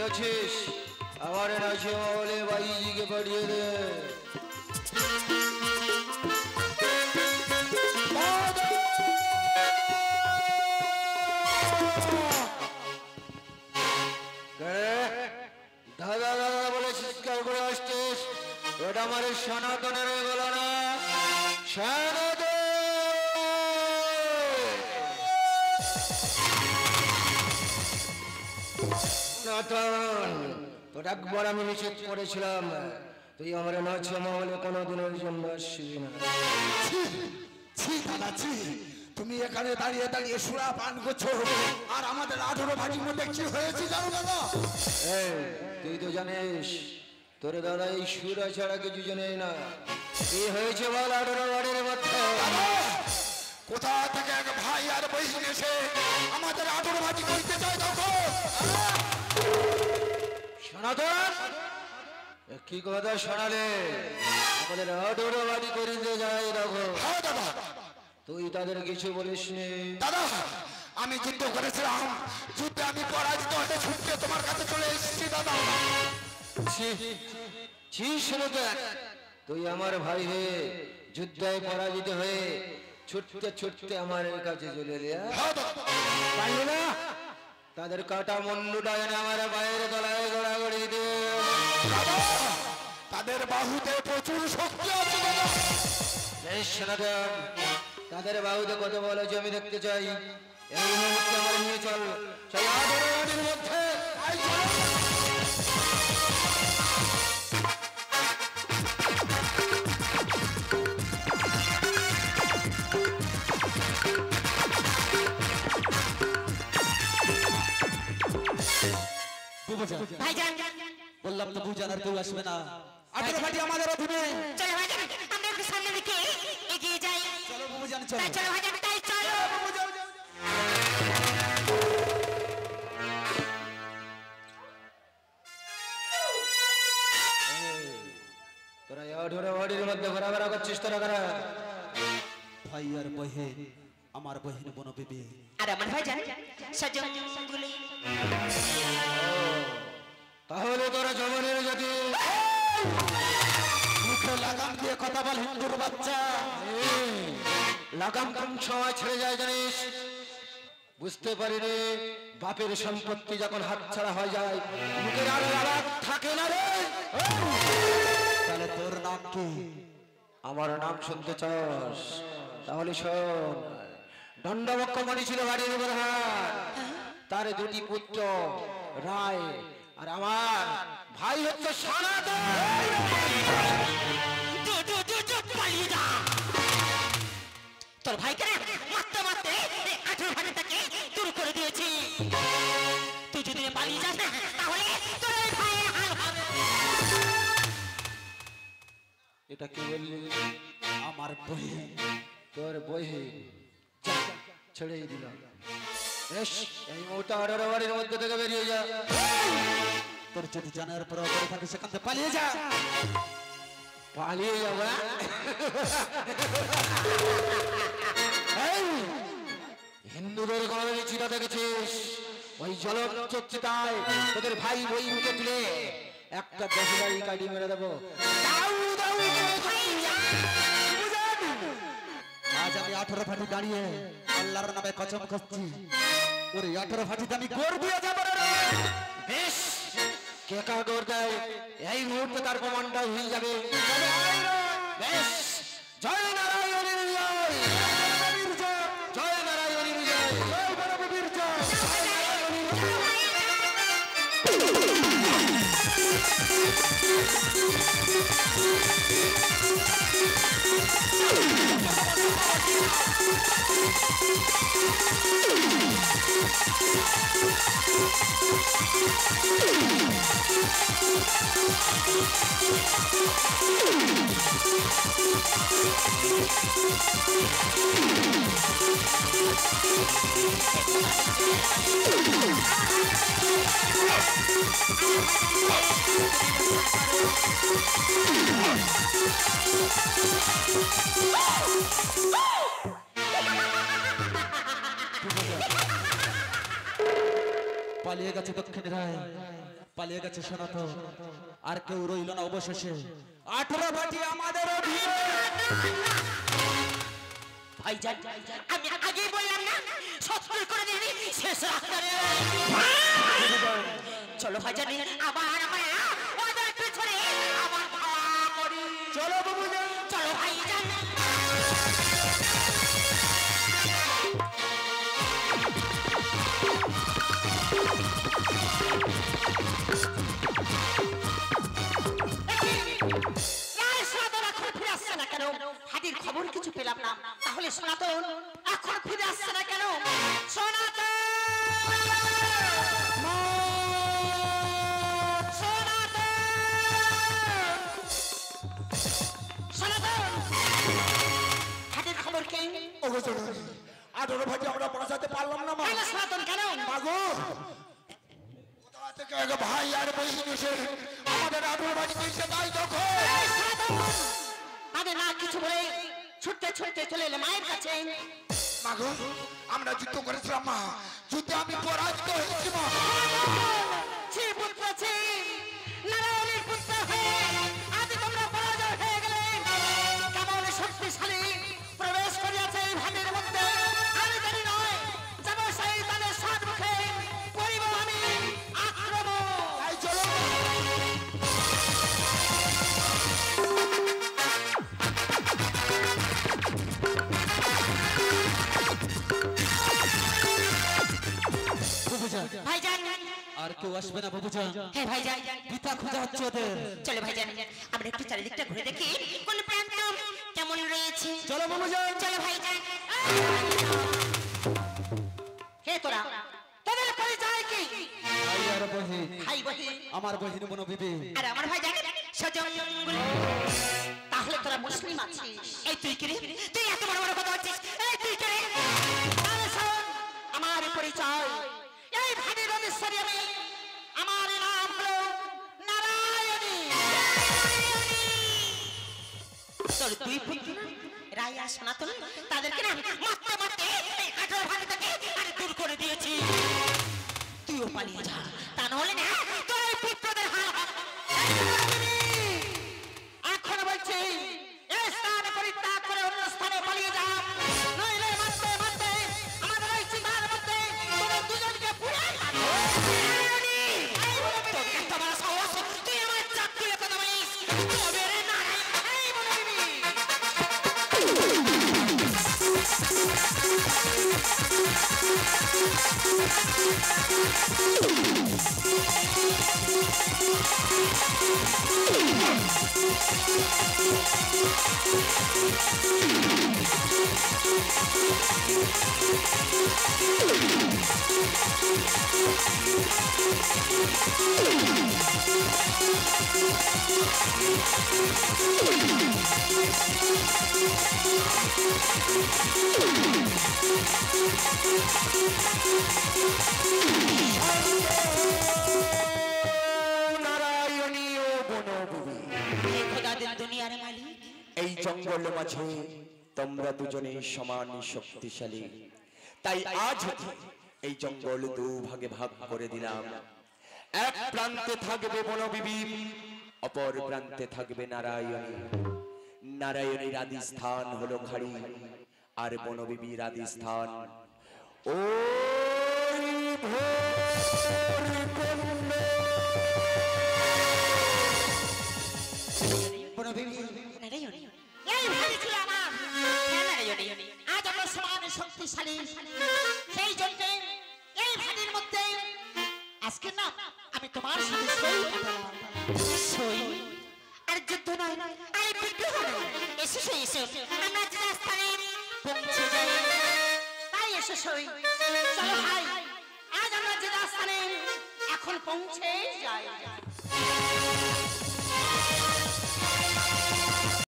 শুনেছিস আমার নাচে বলে বাইজিকে পাঠিয়ে দে। দাদা দাদা বলে চিৎকার করে আসছিস, ওটা আমার সনাতনের গলা না। তোর একবার আমি নিষেধ করেছিলাম, তুই আমার নাচ মহলে কোনোদিন ওই জন্য আসবি না। তুমি এখানে দাঁড়িয়ে দাঁড়িয়ে সুরা পান করছো, আর আমাদের 18 ভাটির মধ্যে কি হয়েছে জানো দাদা? তুই তো জানিস তোর দাদা এই সুরা ছাড়া কিছু জানে না। কি হয়েছে বল 18 ভাটির মধ্যে? কোথা থেকে এক ভাই আর বৈশি এসে আমাদের 18 ভাটি করতে চায় তখন। সনাতন কি কথা শোনালে? আমাদের 18 ভাটি করিতে যায় দেখো। হ্যাঁ দাদা। তুই তাদের কিছু বলিস নি? দাদা আমি যুদ্ধ করেছিলাম, যুদ্ধে আমি পরাজিত হতে ছুটতে তোমার কাছে চলে এসেছি দাদা। তুই আমার ভাই হয়ে যুদ্ধে পরাজিত হয়ে ছুটতে ছুটতে আমার কাছে চলে এলি? পারলি না? তাদের কাটা মুন্ডুটা এনে আমার বাইরে তলায় গড়াগড়ি দিয়ে। তাদের বাহুতে প্রচুর শক্তি আছে দাদা। তাদের বাহুতে কত বল আছে আমি দেখতে চাই। এই মুহূর্তে আমার নিয়ে চল সেই 18 ভাটির মধ্যে। বললাম তো বুঝান আর কেউ আসবে না। 18 ভাটি আমাদের অধীনে। চলো ভাইজান আমরা একটু সামনে দিকে এগিয়ে যাই। চলো বুঝান চলো। চলো ভাইজান তাই চলো। তোরা 18 ভাটির মধ্যে ঘোরাফেরা করছিস তোরা কারা? ভাই আর বহেন, আমার বহেন বনবিবি আর আমার ভাইজান সজঙ্গুলি। তাহলে তোরা জমনের জাতি। মুখে লাগাম দিয়ে কথা বল হিন্দুর বাচ্চা। লাগাম কোন সময় ছেড়ে যায় জানিস? বুঝতে পারিনি বাপের সম্পত্তি যখন হাতছাড়া হয়ে যায় মুখের আর লাগাম থাকে না রে। তাহলে তোর নাম কি? আমার নাম শুনতে চাস? তাহলে শোন। দণ্ডবক্ষমণি ছিল বাড়ির প্রধান, তার 2টি পুত্র রায়, আর আমার ভাই হচ্ছে সনাতন। তোর ভাইকে মারতে মারতে 18 ভাটিটাকে দূর করে দিয়েছি। তুই যদি পালিয়ে যাস না তাহলে তোর ওই ভাইয়ের হাল হবে। এটা কি বললি? আমার বহেন। তোর বহে ছেড়েই দিলাম। বেশ, এই মুহূর্তে 18 বাড়ির মধ্যে থেকে বেরিয়ে যা। তোর যদি জানার পর করে থাকে সেখান থেকে পালিয়ে যা। পালিয়ে যাবো? হিন্দুদের কোনোদিন চিতা দেখেছিস? ওই জলচক্ষিতায় তোদের ভাই বইকে তুলে একটা 10 কাটি মেরে দেবো। আজ আমি 18 ভাটি দাঁড়িয়ে আল্লাহর নামে কসম খাচ্ছি, ওরে 18 ভাটিতে আমি গোর দিয়ে যাবো রে। বেশ, কে কার গোর দেয় এই মুহূর্তে তার প্রমাণটা হয়ে যাবে। বেশ, জয় নারায়ণের জয়, জয় নারায়ণের জয়, জয় বড়বীর জয়, জয় নারায়ণের জয়। পালিয়ে গেছে দক্ষিণ রায়। পালিয়ে গেছে সনাতন, আর কেউ রইল না অবশেষে। 18 ভাটি আমাদের অধীনে। ভাইজান আমি আগেই বললাম না, সত্যি করে দিবি শেষ রাস্তায়। চলো ভাইজান, আবার আমরা ওদের পিছনে আবার ভাড়া করি। চলো বাবুজান, চলো ভাইজান। হাতির খবর কিছু পেলাম না, তাহলে সনাতন এখন ফিরে আসছে না কেন? সনাতন, সনাতন, সনাতন, হাতির খবর কে? ওগো জননী, 18 ভাটি আমরা পৌঁছাতে পারলাম না মা। কেন সনাতন, কেন? মাগো, কোথা থেকে এক ভাই আর বহিনী এসে আমাদের 18 ভাটি দিচ্ছে তাই দেখো। তাদের না কিছু বলে ছুটতে ছুটতে চলে এলে মায়ের কাছে। মাগো, আমরা যুদ্ধ করেছিলাম মা, যুদ্ধে আমি পরাজিত হয়েছি মা। ছি পুত্র ছি, নারায়ণের পুত্র হয়ে আজ তোমরা পরাজয় হয়ে গেলে। কেমন শক্তিশালী প্রবেশ করিয়াছে এই ভাগের মধ্যে আমি জানি নয়। যাব সেই তাদের সম্মুখে করিব আমি আক্রমণ। তাই চলো। ভাইজান, আর কেউ আসবে না বাবুজান। হ্যাঁ ভাইজান, পিতা খোঁজা হচ্ছে ওদের। চলো ভাইজান, আমরা একটু চারিদিকটা ঘুরে দেখি কোন প্রান্ত কেমন রয়েছে। চলো বাবুজান। চলো ভাইজান। হে তোরা, তোদের পরিচয় কি? ভাই আর বহিন, ভাই বহি আমার বহিন বনবিবি। আর আমার ভাইজান সজন। তাহলে তোরা মুসলিম আছিস? এই তুই কি রে? তুই এত বড় বড় কথা হচ্ছিস? এই তুই কে রে? তাহলে শোন আমার পরিচয়। এই ভাগের অধীশ্বরী আমি। আমার নাম হলো নারায়ণী। তোর দুই পুত্র রায়া সনাতন, তাদেরকে না মারতে মারতে এই 18 ভাগে থেকে আরে দূর করে দিয়েছি। তুইও পালিয়ে যা, তা নাহলে না তোর এই পুত্রদের হাল হবে। এখন বলছি এই স্থান পরিত্যাগ করে অন্য স্থানে পালিয়ে যা, নইলে মারতে মারতে আমাদের এই চিতার মধ্যে তোদের দুজনকে পুড়ে মারবো। তোর এত বড় সাহস, তুই আমার চাকরির কথা বলিস? তবে রে নারায়ণ, এই বলবি নারায়ণী ও বনবিবি, হে খোদাদের দুনিয়ার মালিক। এই জঙ্গল মাঝে তোমরা দুজনে সমান শক্তিশালী, তাই আজ হতে এই জঙ্গল দুভাগে ভাগ করে দিলাম। এক প্রান্তে থাকবে বনবিবি, অপর প্রান্তে থাকবে নারায়ণী। নারায়ণীর আদি স্থান হলো খাড়ি, আর বনবিবির আদি স্থান ওই ভোর কুণ্ড। নারায়ণী, এই ভাবি ছিল আমার। হ্যাঁ নারায়ণী, আজ আমরা সমান শক্তিশালী, সেই জন্য এই ভাবির মধ্যে আজকে না আমি তোমার সাথে সই কাটালাম। সই আর যুদ্ধ নয়, আর বিদ্রোহ নয়। এসো সই, এসো আমরা যে স্থানে পৌঁছে যাই, তাই এসো সই। চলো ভাই, আজ আমরা যে স্থানে এখন পৌঁছে যাই।